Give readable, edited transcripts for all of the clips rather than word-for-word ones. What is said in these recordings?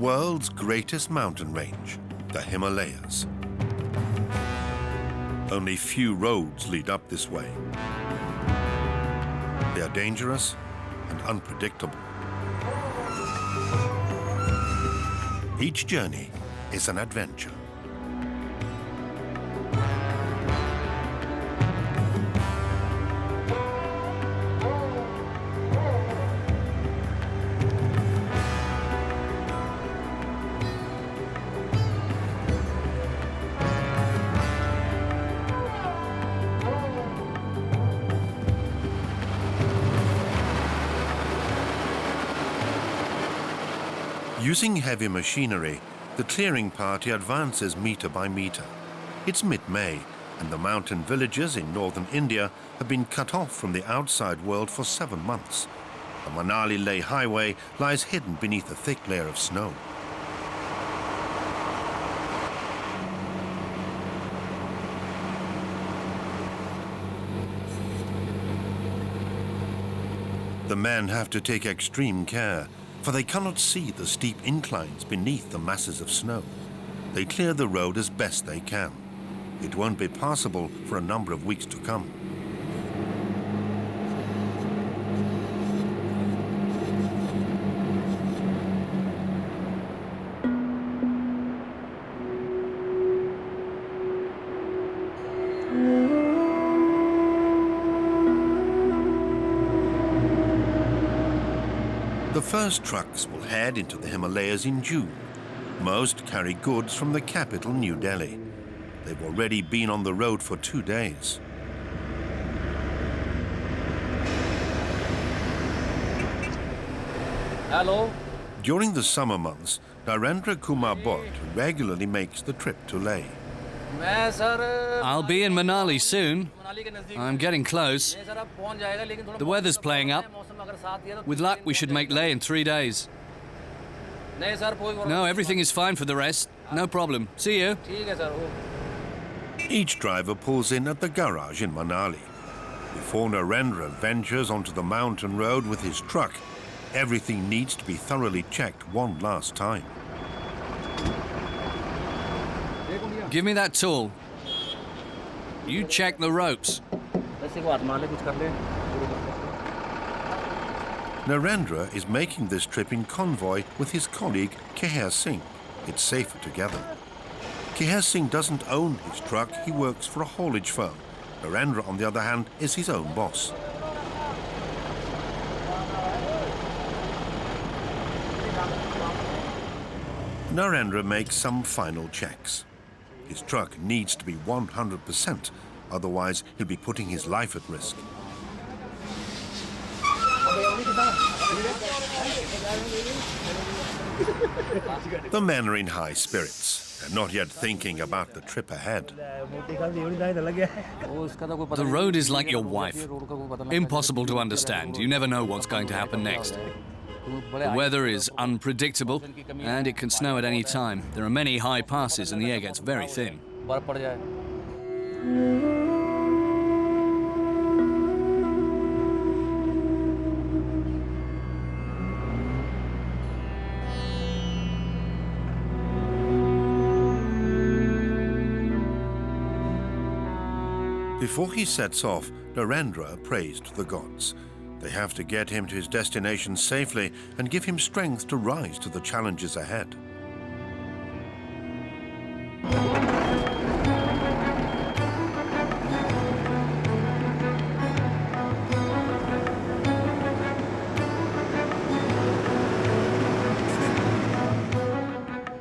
world's greatest mountain range, the Himalayas. Only few roads lead up this way. They are dangerous and unpredictable. Each journey is an adventure. Using heavy machinery, the clearing party advances meter by meter. It's mid-May, and the mountain villages in northern India have been cut off from the outside world for 7 months. The Manali-Leh Highway lies hidden beneath a thick layer of snow. The men have to take extreme care, for they cannot see the steep inclines beneath the masses of snow. They clear the road as best they can. It won't be passable for a number of weeks to come. The first trucks will head into the Himalayas in June. Most carry goods from the capital, New Delhi. They've already been on the road for 2 days. Hello. During the summer months, Narendra Kumar Bodh regularly makes the trip to Leh. I'll be in Manali soon. I'm getting close. The weather's playing up. With luck, we should make Leh in 3 days. No, everything is fine for the rest. No problem. See you. Each driver pulls in at the garage in Manali. Before Narendra ventures onto the mountain road with his truck, everything needs to be thoroughly checked one last time. Give me that tool. You check the ropes. Narendra is making this trip in convoy with his colleague Kehar Singh. It's safer together. Kehar Singh doesn't own his truck, he works for a haulage firm. Narendra, on the other hand, is his own boss. Narendra makes some final checks. His truck needs to be 100%, otherwise he'll be putting his life at risk. The men are in high spirits. They're not yet thinking about the trip ahead. The road is like your wife. Impossible to understand. You never know what's going to happen next. The weather is unpredictable, and it can snow at any time. There are many high passes, and the air gets very thin. Before he sets off, Narendra prays to the gods. They have to get him to his destination safely and give him strength to rise to the challenges ahead.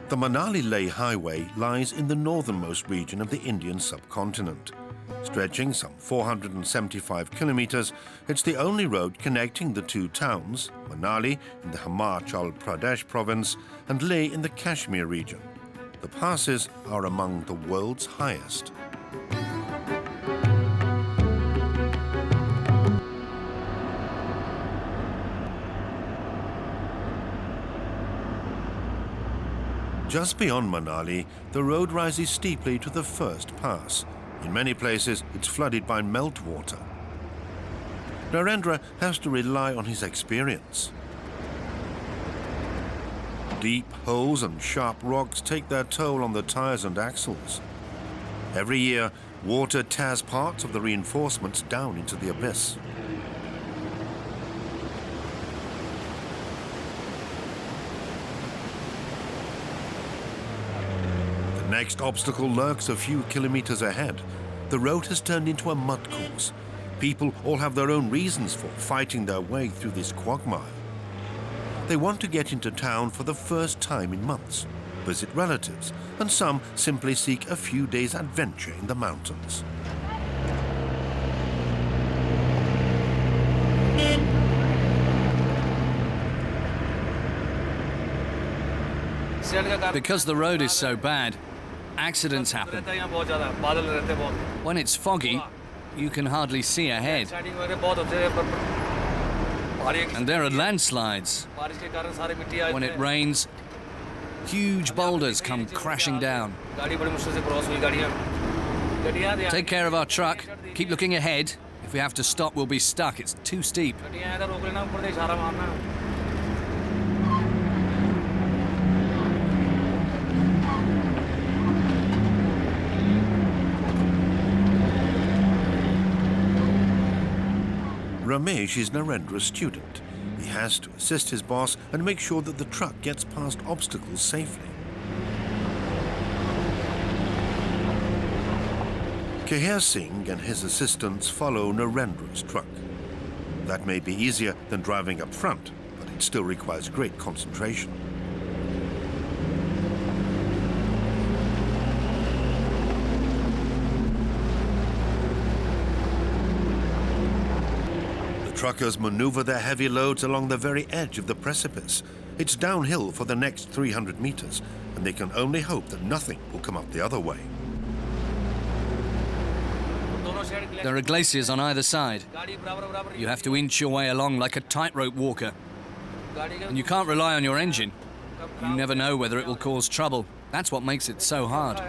The Manali-Leh Highway lies in the northernmost region of the Indian subcontinent. Stretching some 475 kilometers, it's the only road connecting the two towns, Manali in the Himachal Pradesh province and Leh in the Kashmir region. The passes are among the world's highest. Just beyond Manali, the road rises steeply to the first pass. In many places, it's flooded by meltwater. Narendra has to rely on his experience. Deep holes and sharp rocks take their toll on the tires and axles. Every year, water tears parts of the reinforcements down into the abyss. The next obstacle lurks a few kilometers ahead. The road has turned into a mud course. People all have their own reasons for fighting their way through this quagmire. They want to get into town for the first time in months, visit relatives, and some simply seek a few days' adventure in the mountains. Because the road is so bad, accidents happen. When it's foggy, you can hardly see ahead. And there are landslides. When it rains, huge boulders come crashing down. Take care of our truck. Keep looking ahead. If we have to stop, we'll be stuck. It's too steep. Ramesh is Narendra's student. He has to assist his boss and make sure that the truck gets past obstacles safely. Kehar Singh and his assistants follow Narendra's truck. That may be easier than driving up front, but it still requires great concentration. Truckers maneuver their heavy loads along the very edge of the precipice. It's downhill for the next 300 meters, and they can only hope that nothing will come up the other way. There are glaciers on either side. You have to inch your way along like a tightrope walker. And you can't rely on your engine. You never know whether it will cause trouble. That's what makes it so hard.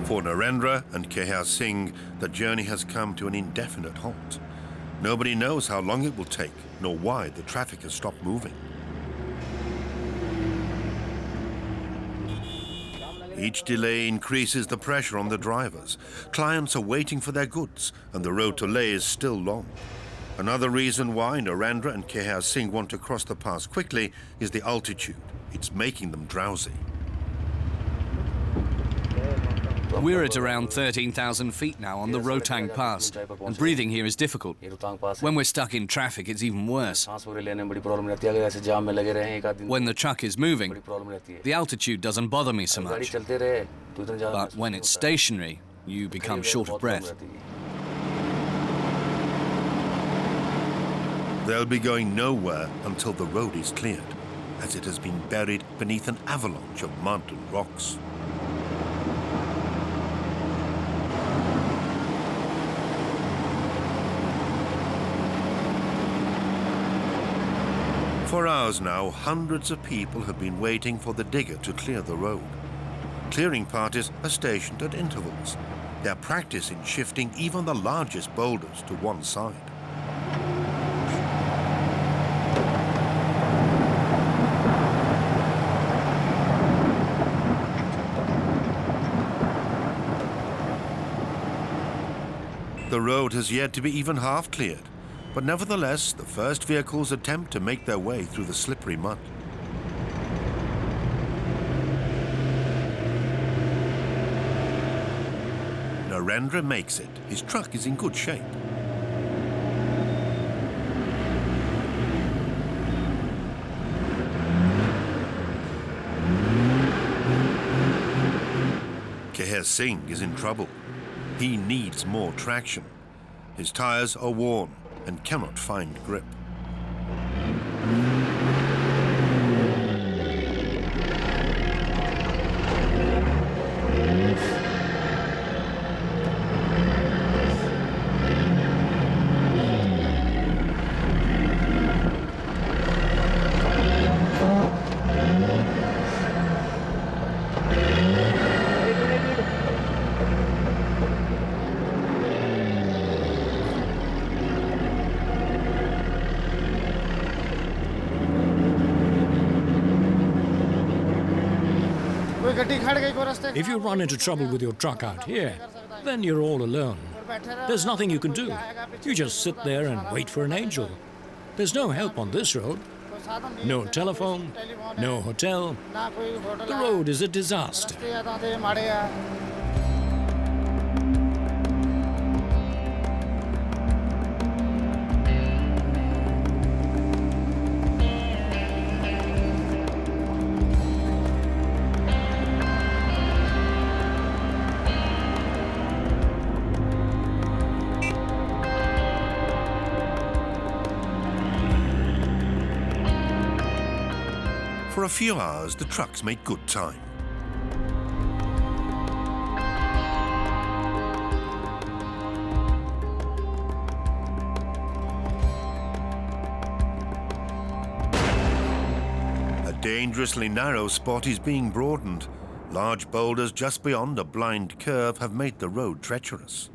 For Narendra and Kehar Singh, the journey has come to an indefinite halt. Nobody knows how long it will take, nor why the traffic has stopped moving. Each delay increases the pressure on the drivers. Clients are waiting for their goods, and the road to Leh is still long. Another reason why Narendra and Kehar Singh want to cross the pass quickly is the altitude. It's making them drowsy. We're at around 13,000 feet now on the Rohtang Pass, and breathing here is difficult. When we're stuck in traffic, it's even worse. When the truck is moving, the altitude doesn't bother me so much. But when it's stationary, you become short of breath. They'll be going nowhere until the road is cleared, as it has been buried beneath an avalanche of mud and rocks. For hours now, hundreds of people have been waiting for the digger to clear the road. Clearing parties are stationed at intervals. They're practicing shifting even the largest boulders to one side. The road has yet to be even half cleared. But nevertheless, the first vehicles attempt to make their way through the slippery mud. Narendra makes it. His truck is in good shape. Kehar Singh is in trouble. He needs more traction. His tires are worn and cannot find grip. If you run into trouble with your truck out here, then you're all alone. There's nothing you can do. You just sit there and wait for an angel. There's no help on this road. No telephone, no hotel. The road is a disaster. For a few hours, the trucks made good time. A dangerously narrow spot is being broadened. Large boulders just beyond a blind curve have made the road treacherous.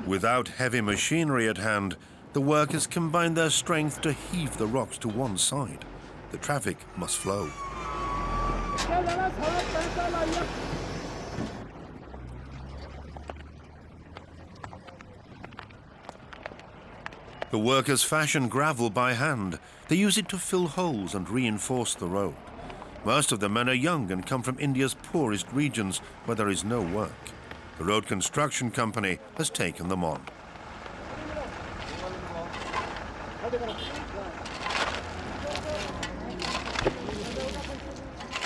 Without heavy machinery at hand, the workers combine their strength to heave the rocks to one side. The traffic must flow. The workers fashion gravel by hand. They use it to fill holes and reinforce the road. Most of the men are young and come from India's poorest regions where there is no work. The road construction company has taken them on.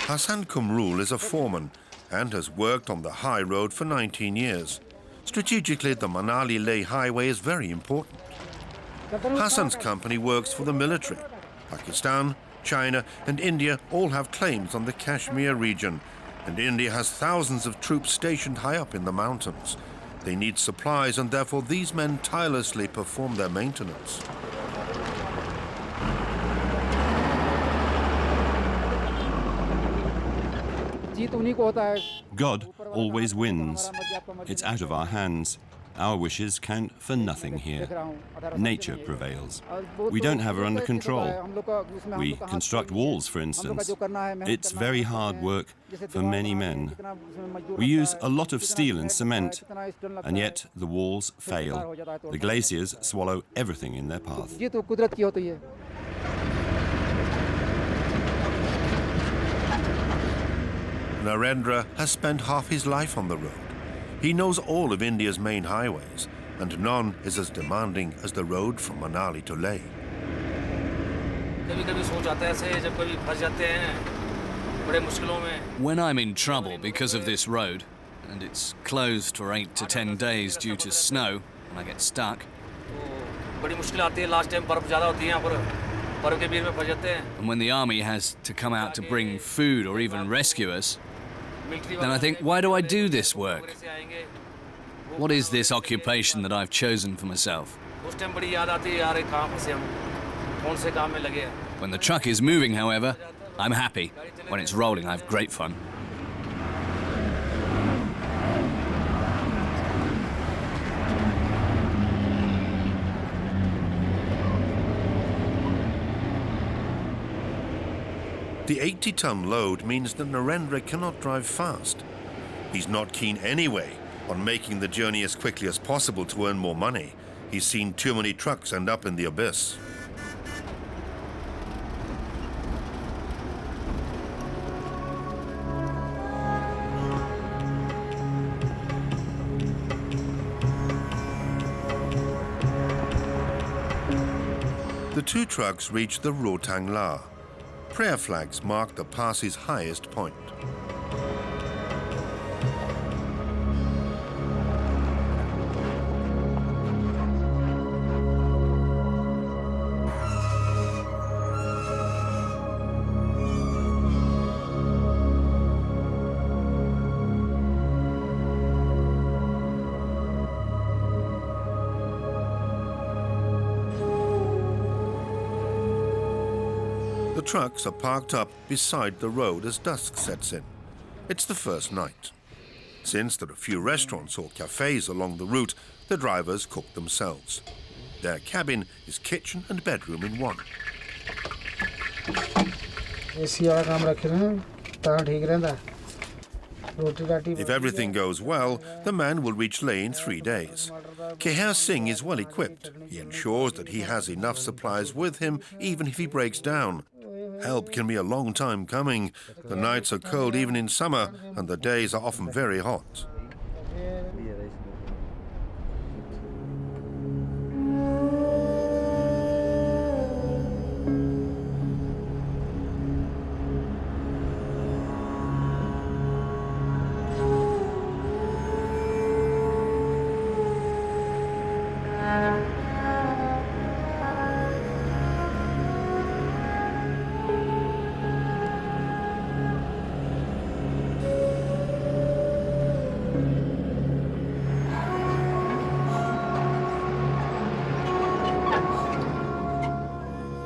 Hassan Kumrul is a foreman and has worked on the high road for 19 years. Strategically, the Manali-Leh Highway is very important. Hassan's company works for the military. Pakistan, China and India all have claims on the Kashmir region, and India has thousands of troops stationed high up in the mountains. They need supplies, and therefore these men tirelessly perform their maintenance. God always wins. It's out of our hands. Our wishes count for nothing here. Nature prevails. We don't have her under control. We construct walls, for instance. It's very hard work for many men. We use a lot of steel and cement, and yet the walls fail. The glaciers swallow everything in their path. Narendra has spent half his life on the road. He knows all of India's main highways, and none is as demanding as the road from Manali to Leh. When I'm in trouble because of this road, and it's closed for 8 to 10 days due to snow, and I get stuck, and when the army has to come out to bring food or even rescue us, then I think, why do I do this work? What is this occupation that I've chosen for myself? When the truck is moving, however, I'm happy. When it's rolling, I have great fun. The 80-ton load means that Narendra cannot drive fast. He's not keen anyway on making the journey as quickly as possible to earn more money. He's seen too many trucks end up in the abyss. The two trucks reach the Roadside. Prayer flags mark the pass's highest point. The trucks are parked up beside the road as dusk sets in. It's the first night. Since there are few restaurants or cafes along the route, the drivers cook themselves. Their cabin is kitchen and bedroom in one. If everything goes well, the man will reach Leh in 3 days. Kehar Singh is well equipped. He ensures that he has enough supplies with him even if he breaks down. Help can be a long time coming. The nights are cold even in summer, and the days are often very hot.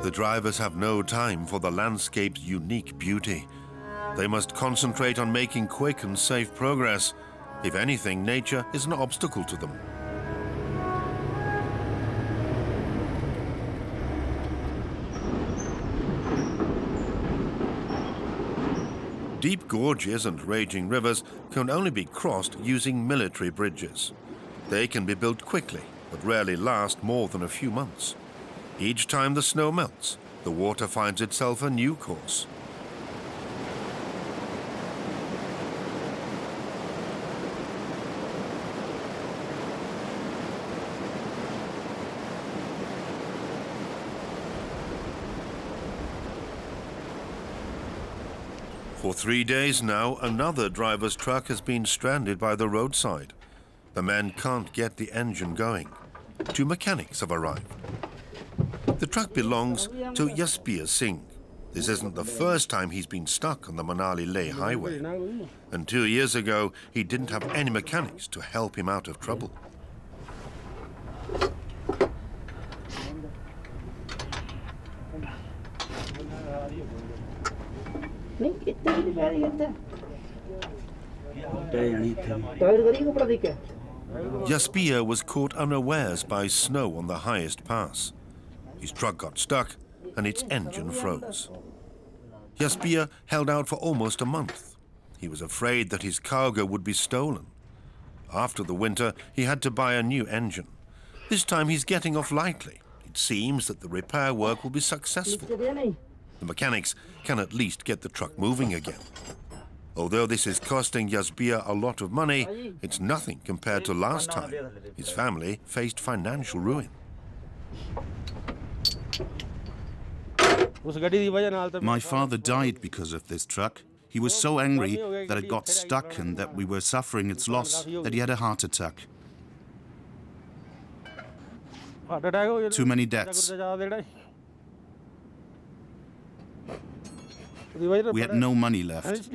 The drivers have no time for the landscape's unique beauty. They must concentrate on making quick and safe progress. If anything, nature is an obstacle to them. Deep gorges and raging rivers can only be crossed using military bridges. They can be built quickly, but rarely last more than a few months. Each time the snow melts, the water finds itself a new course. For 3 days now, another driver's truck has been stranded by the roadside. The men can't get the engine going. 2 mechanics have arrived. The truck belongs to Jasbir Singh. This isn't the first time he's been stuck on the Manali-Leh Highway. And 2 years ago, he didn't have any mechanics to help him out of trouble. Jasbir was caught unawares by snow on the highest pass. His truck got stuck and its engine froze. Jasbir held out for almost a month. He was afraid that his cargo would be stolen. After the winter, he had to buy a new engine. This time he's getting off lightly. It seems that the repair work will be successful. The mechanics can at least get the truck moving again. Although this is costing Jasbir a lot of money, it's nothing compared to last time. His family faced financial ruin. My father died because of this truck. He was so angry that it got stuck and that we were suffering its loss that he had a heart attack. Too many debts. We had no money left.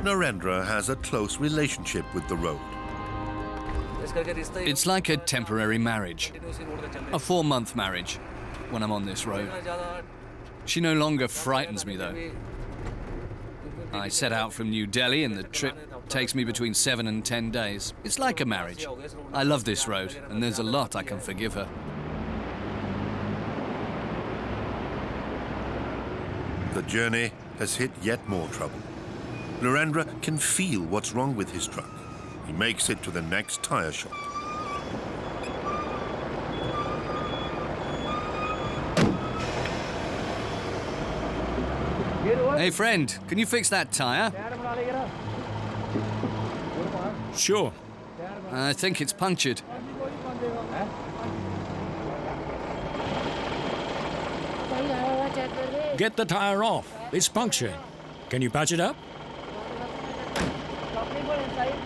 Narendra has a close relationship with the road. It's like a temporary marriage, a 4-month marriage when I'm on this road. She no longer frightens me, though. I set out from New Delhi and the trip takes me between 7 and 10 days. It's like a marriage. I love this road, and there's a lot I can forgive her. The journey has hit yet more trouble. Narendra can feel what's wrong with his truck. He makes it to the next tire shop. Hey friend, can you fix that tire? Sure. I think it's punctured. Get the tire off. It's punctured. Can you patch it up?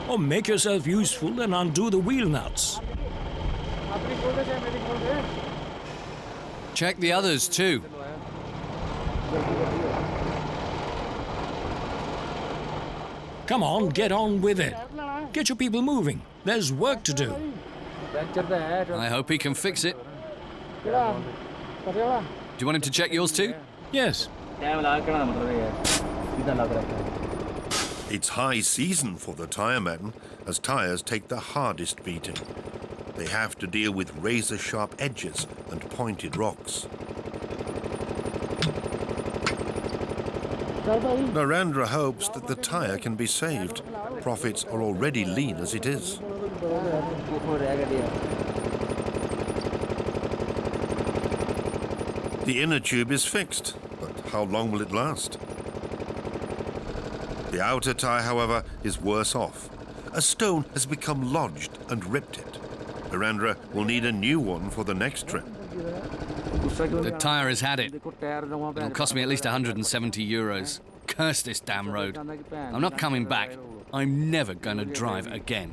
Or make yourself useful and undo the wheel nuts. Check the others too. Come on, get on with it. Get your people moving. There's work to do. I hope he can fix it. Do you want him to check yours too? Yes. It's high season for the tyremen, as tyres take the hardest beating. They have to deal with razor-sharp edges and pointed rocks. Narendra hopes that the tyre can be saved. Profits are already lean as it is. The inner tube is fixed, but how long will it last? The outer tyre, however, is worse off. A stone has become lodged and ripped it. Narendra will need a new one for the next trip. The tyre has had it. It'll cost me at least 170 euros. Curse this damn road. I'm not coming back. I'm never going to drive again.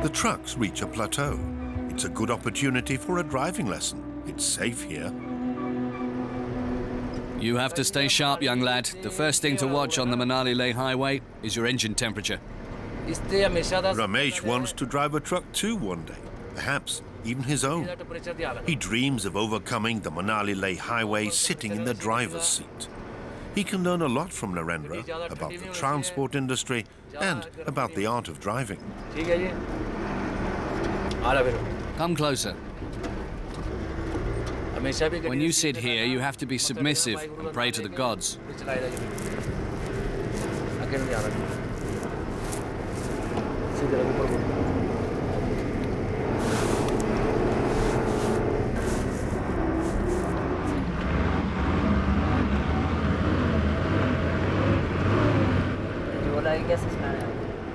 The trucks reach a plateau. It's a good opportunity for a driving lesson. It's safe here. You have to stay sharp, young lad. The first thing to watch on the Manali-Leh Highway is your engine temperature. Ramesh wants to drive a truck too one day, perhaps even his own. He dreams of overcoming the Manali-Leh Highway sitting in the driver's seat. He can learn a lot from Narendra about the transport industry and about the art of driving. Come closer. When you sit here, you have to be submissive and pray to the gods.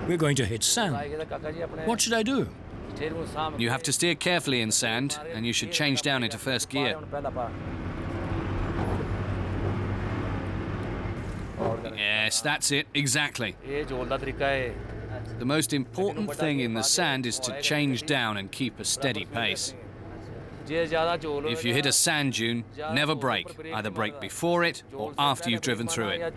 We're going to hit sand. What should I do? You have to steer carefully in sand, and you should change down into first gear. Yes, that's it, exactly. The most important thing in the sand is to change down and keep a steady pace. If you hit a sand dune, never brake. Either brake before it or after you've driven through it.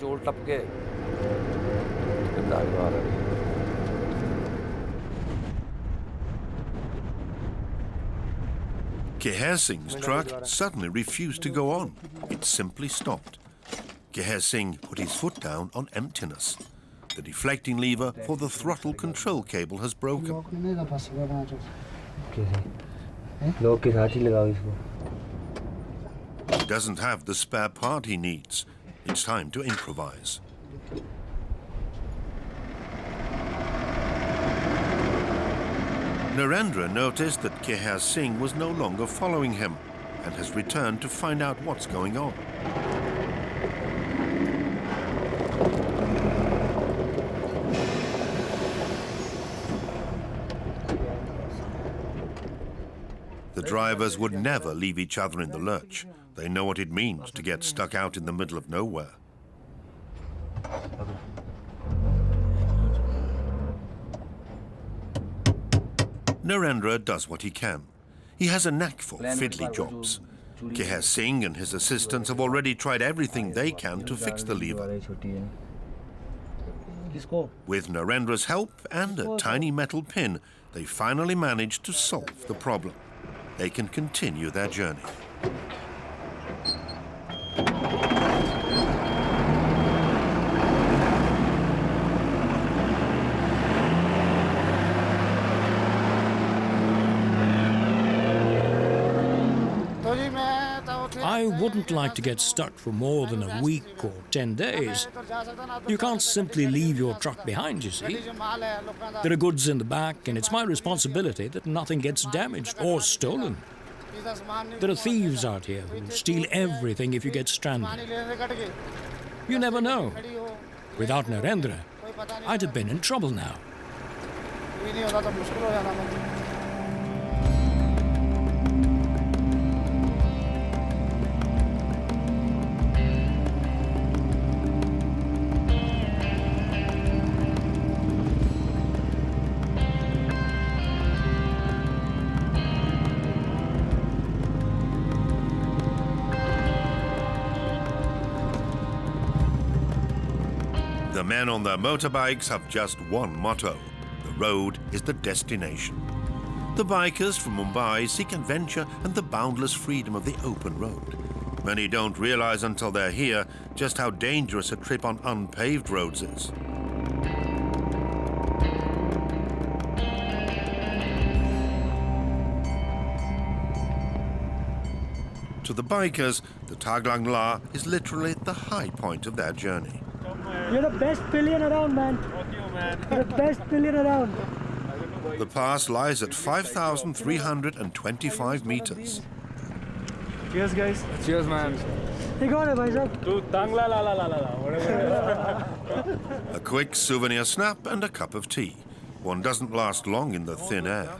Kehar Singh's truck suddenly refused to go on. It simply stopped. Kehar Singh put his foot down on emptiness. The deflecting lever for the throttle control cable has broken. He doesn't have the spare part he needs. It's time to improvise. Narendra noticed that Kehar Singh was no longer following him and has returned to find out what's going on. The drivers would never leave each other in the lurch. They know what it means to get stuck out in the middle of nowhere. Narendra does what he can. He has a knack for fiddly jobs. Kehar Singh and his assistants have already tried everything they can to fix the lever. With Narendra's help and a tiny metal pin, they finally manage to solve the problem. They can continue their journey. I wouldn't like to get stuck for more than a week or 10 days. You can't simply leave your truck behind, you see. There are goods in the back, and it's my responsibility that nothing gets damaged or stolen. There are thieves out here who steal everything if you get stranded. You never know. Without Narendra, I'd have been in trouble now. The men on their motorbikes have just one motto: the road is the destination. The bikers from Mumbai seek adventure and the boundless freedom of the open road. Many don't realize until they're here just how dangerous a trip on unpaved roads is. To the bikers, the Taglang La is literally the high point of their journey. You're the best pillion around, man. You're the best pillion around. The pass lies at 5,325 meters. Cheers, guys. Cheers, man. Hey, got it, bhai sahab. Tu tang la la la la la. Whatever. A quick souvenir snap and a cup of tea. One doesn't last long in the thin air.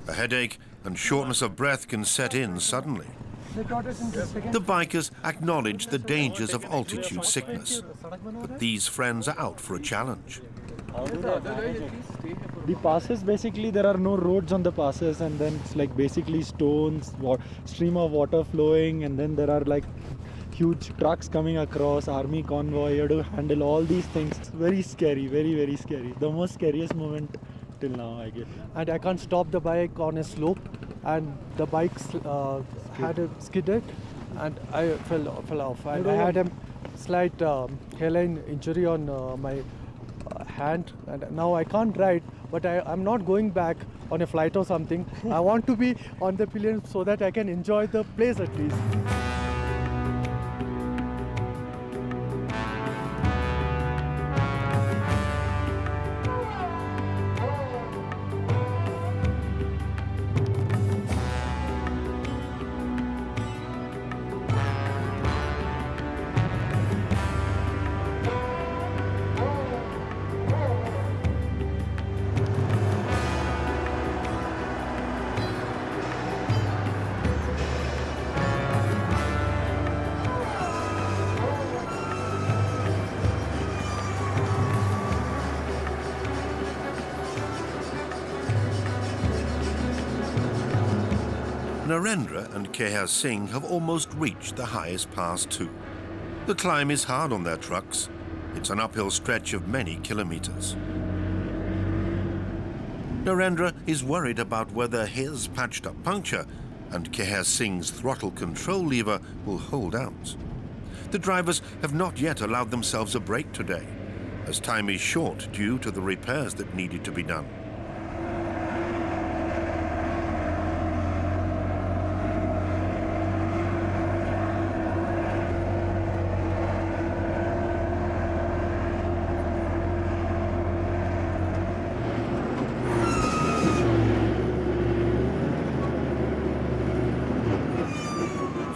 A headache and shortness of breath can set in suddenly. The bikers acknowledge the dangers of altitude sickness, but these friends are out for a challenge. The passes, basically, there are no roads on the passes, and then it's like basically stones, stream of water flowing, and then there are like huge trucks coming across, army convoy. You have to handle all these things. It's very scary, very, very scary. The most scariest moment till now, I guess. And I can't stop the bike on a slope, and the bike had a skidded, and I fell off. And I had a slight hairline injury on my hand, and now I can't ride, but I'm not going back on a flight or something. I want to be on the pillion so that I can enjoy the place at least. Narendra and Kehar Singh have almost reached the highest pass too. The climb is hard on their trucks. It's an uphill stretch of many kilometers. Narendra is worried about whether his patched-up puncture and Kehar Singh's throttle control lever will hold out. The drivers have not yet allowed themselves a break today, as time is short due to the repairs that needed to be done.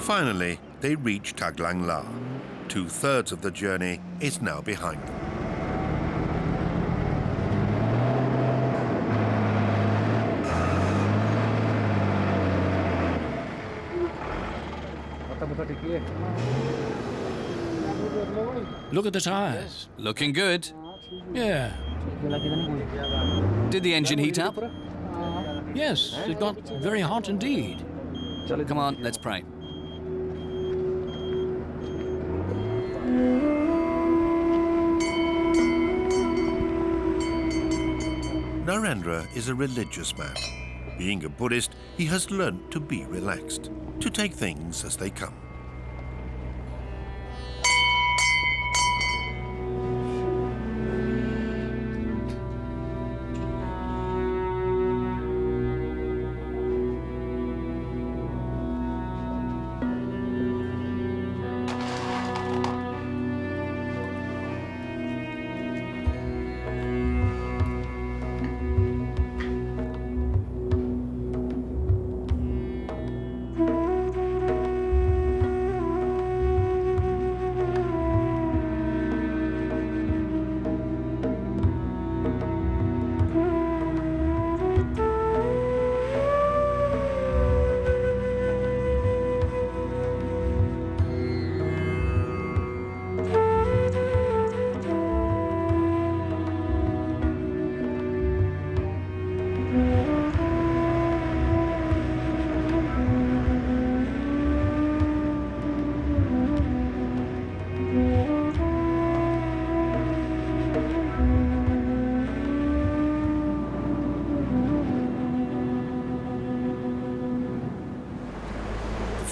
Finally, they reach Taglang La. 2/3 of the journey is now behind them. Look at the tires. Looking good. Yeah. Did the engine heat up? Yes, it got very hot indeed. Come on, let's pray. Narendra is a religious man. Being a Buddhist, he has learnt to be relaxed, to take things as they come.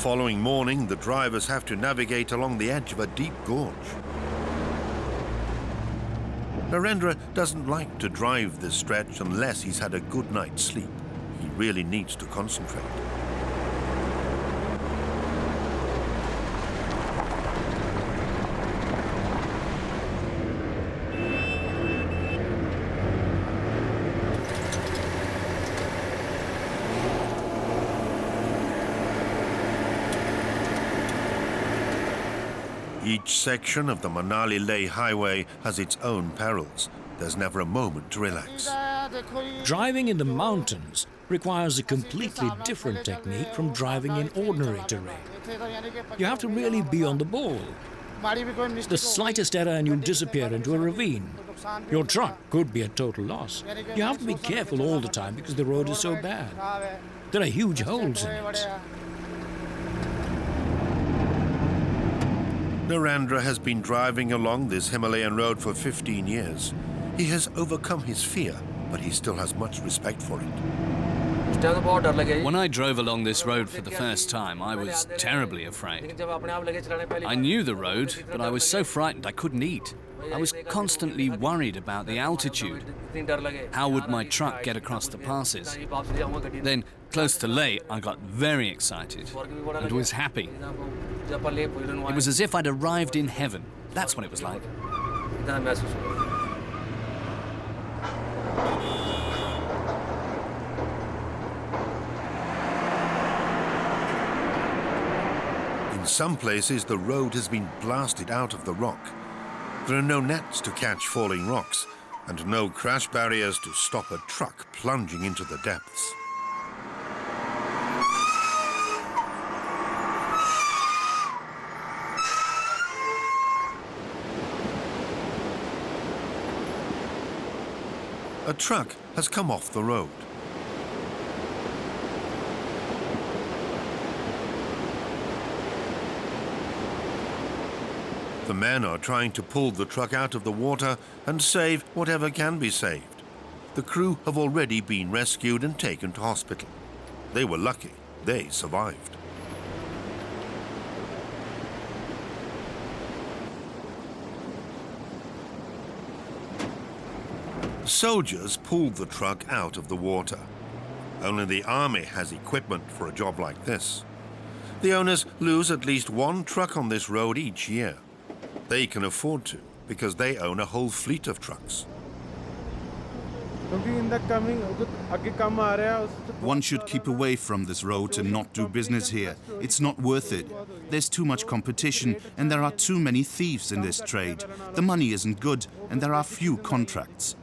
following morning, the drivers have to navigate along the edge of a deep gorge. Narendra doesn't like to drive this stretch unless he's had a good night's sleep. He really needs to concentrate. Each section of the Manali-Leh Highway has its own perils. There's never a moment to relax. Driving in the mountains requires a completely different technique from driving in ordinary terrain. You have to really be on the ball. The slightest error and you'll disappear into a ravine. Your truck could be a total loss. You have to be careful all the time because the road is so bad. There are huge holes in it. Narendra has been driving along this Himalayan road for 15 years. He has overcome his fear, but he still has much respect for it. When I drove along this road for the first time, I was terribly afraid. I knew the road, but I was so frightened I couldn't eat. I was constantly worried about the altitude. How would my truck get across the passes? Then, close to Leh, I got very excited and was happy. It was as if I'd arrived in heaven. That's what it was like. In some places, the road has been blasted out of the rock. There are no nets to catch falling rocks and no crash barriers to stop a truck plunging into the depths. A truck has come off the road. The men are trying to pull the truck out of the water and save whatever can be saved. The crew have already been rescued and taken to hospital. They were lucky. They survived. Soldiers pulled the truck out of the water. Only the army has equipment for a job like this. The owners lose at least one truck on this road each year. They can afford to because they own a whole fleet of trucks. One should keep away from this road and not do business here. It's not worth it. There's too much competition and there are too many thieves in this trade. The money isn't good and there are few contracts.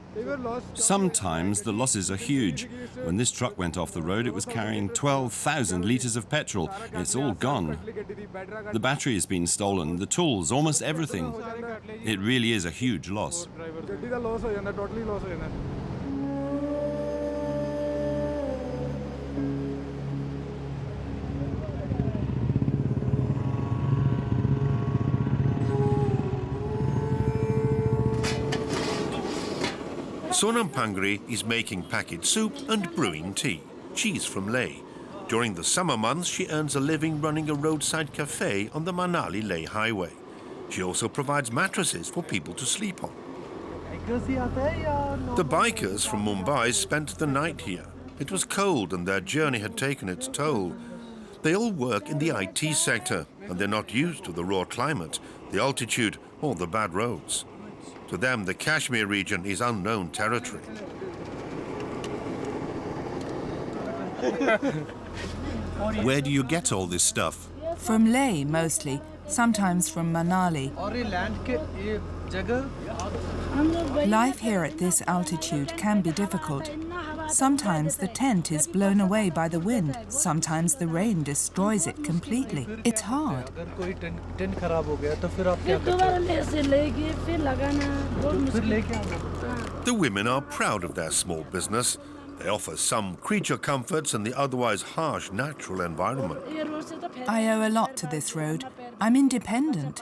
Sometimes the losses are huge. When this truck went off the road, it was carrying 12,000 litres of petrol. It's all gone. The battery has been stolen, the tools, almost everything. It really is a huge loss. Sonam Pangri is making packet soup and brewing tea. She's from Leh. During the summer months, she earns a living running a roadside cafe on the Manali-Leh Highway. She also provides mattresses for people to sleep on. The bikers from Mumbai spent the night here. It was cold and their journey had taken its toll. They all work in the IT sector and they're not used to the raw climate, the altitude or the bad roads. To them, the Kashmir region is unknown territory. Where do you get all this stuff? From Leh, mostly. Sometimes from Manali. Life here at this altitude can be difficult. Sometimes the tent is blown away by the wind. Sometimes the rain destroys it completely. It's hard. The women are proud of their small business. They offer some creature comforts in the otherwise harsh natural environment. I owe a lot to this road. I'm independent.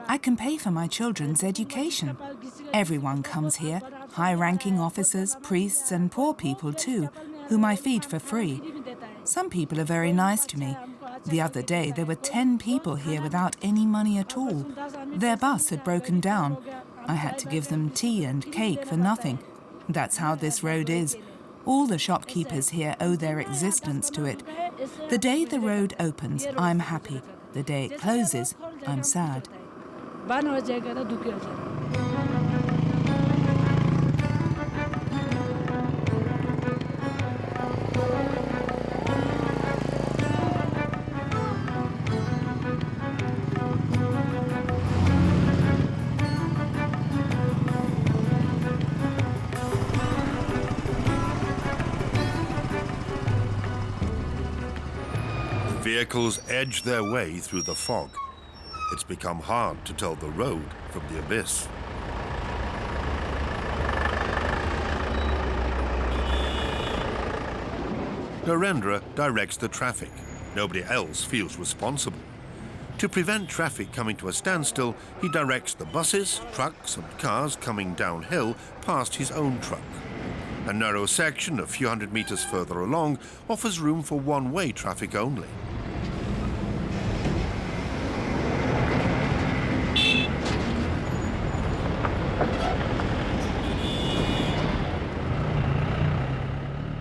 I can pay for my children's education. Everyone comes here, high-ranking officers, priests and poor people too, whom I feed for free. Some people are very nice to me. The other day, there were 10 people here without any money at all. Their bus had broken down. I had to give them tea and cake for nothing. That's how this road is. All the shopkeepers here owe their existence to it. The day the road opens, I'm happy. The day it closes, I'm sad. Vehicles edge their way through the fog. It's become hard to tell the road from the abyss. Narendra directs the traffic. Nobody else feels responsible. To prevent traffic coming to a standstill, he directs the buses, trucks and cars coming downhill past his own truck. A narrow section a few hundred meters further along offers room for one-way traffic only.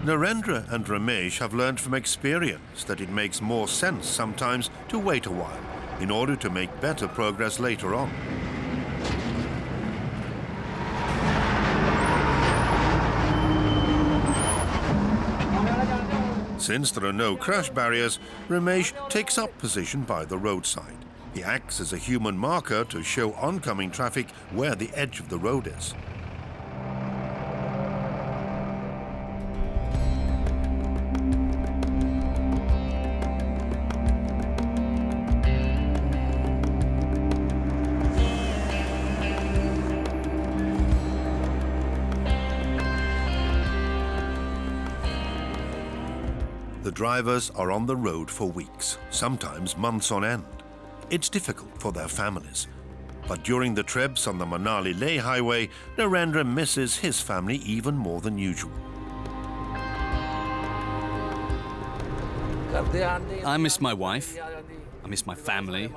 Narendra and Ramesh have learned from experience that it makes more sense sometimes to wait a while in order to make better progress later on. Since there are no crash barriers, Ramesh takes up position by the roadside. He acts as a human marker to show oncoming traffic where the edge of the road is. The drivers are on the road for weeks, sometimes months on end. It's difficult for their families. But during the trips on the Manali-Leh Highway, Narendra misses his family even more than usual. I miss my wife. I miss my family,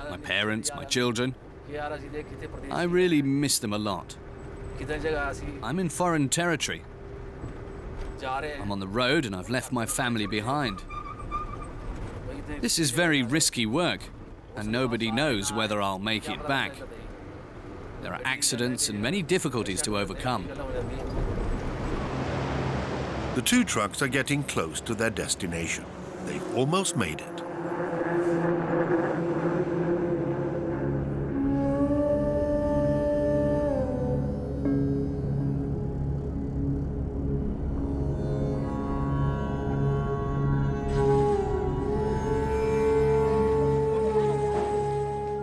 my parents, my children. I really miss them a lot. I'm in foreign territory. I'm on the road and I've left my family behind. This is very risky work, and nobody knows whether I'll make it back. There are accidents and many difficulties to overcome. The two trucks are getting close to their destination. They've almost made it.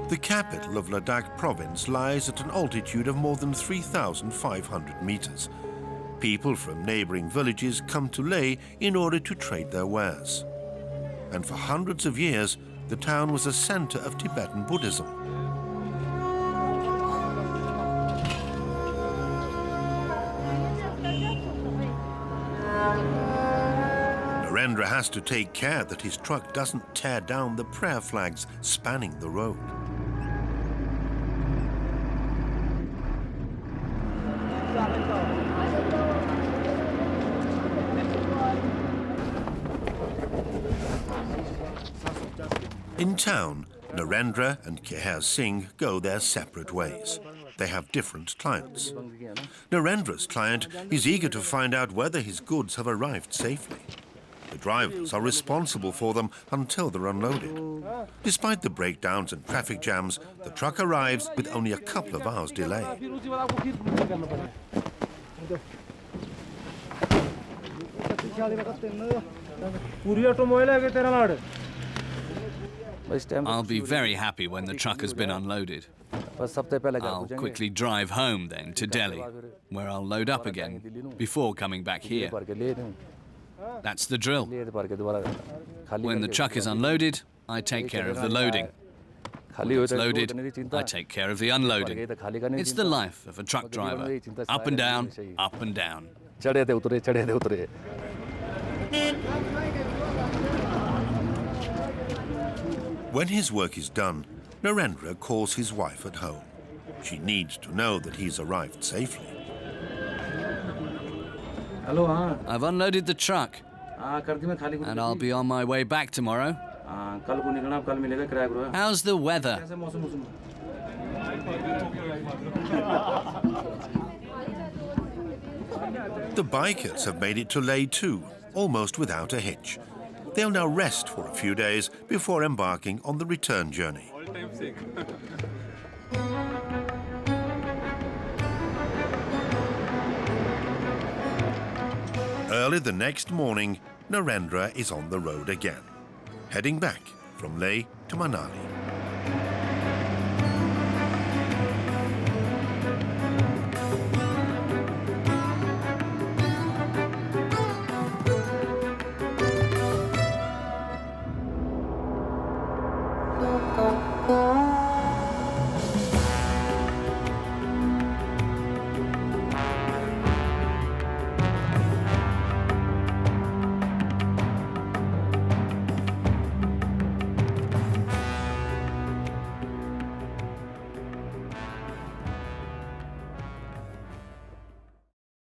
The capital of Ladakh province lies at an altitude of more than 3,500 meters. People from neighboring villages come to Leh in order to trade their wares. And for hundreds of years, the town was a center of Tibetan Buddhism. Narendra has to take care that his truck doesn't tear down the prayer flags spanning the road. In town, Narendra and Kehar Singh go their separate ways. They have different clients. Narendra's client is eager to find out whether his goods have arrived safely. The drivers are responsible for them until they're unloaded. Despite the breakdowns and traffic jams, the truck arrives with only a couple of hours delay. I'll be very happy when the truck has been unloaded. I'll quickly drive home then to Delhi, where I'll load up again before coming back here. That's the drill. When the truck is unloaded, I take care of the loading. When it's loaded, I take care of the unloading. It's the life of a truck driver. Up and down, up and down. When his work is done, Narendra calls his wife at home. She needs to know that he's arrived safely. Hello, हाँ I've unloaded the truck, कर दी मैं खाली and I'll be on my way back tomorrow. कल को निकलना कल मिलेगा किराया करो How's the weather? कैसे मौसम मौसम The bikers have made it to Leh too, almost without a hitch. They'll now rest for a few days before embarking on the return journey. Early the next morning, Narendra is on the road again, heading back from Leh to Manali.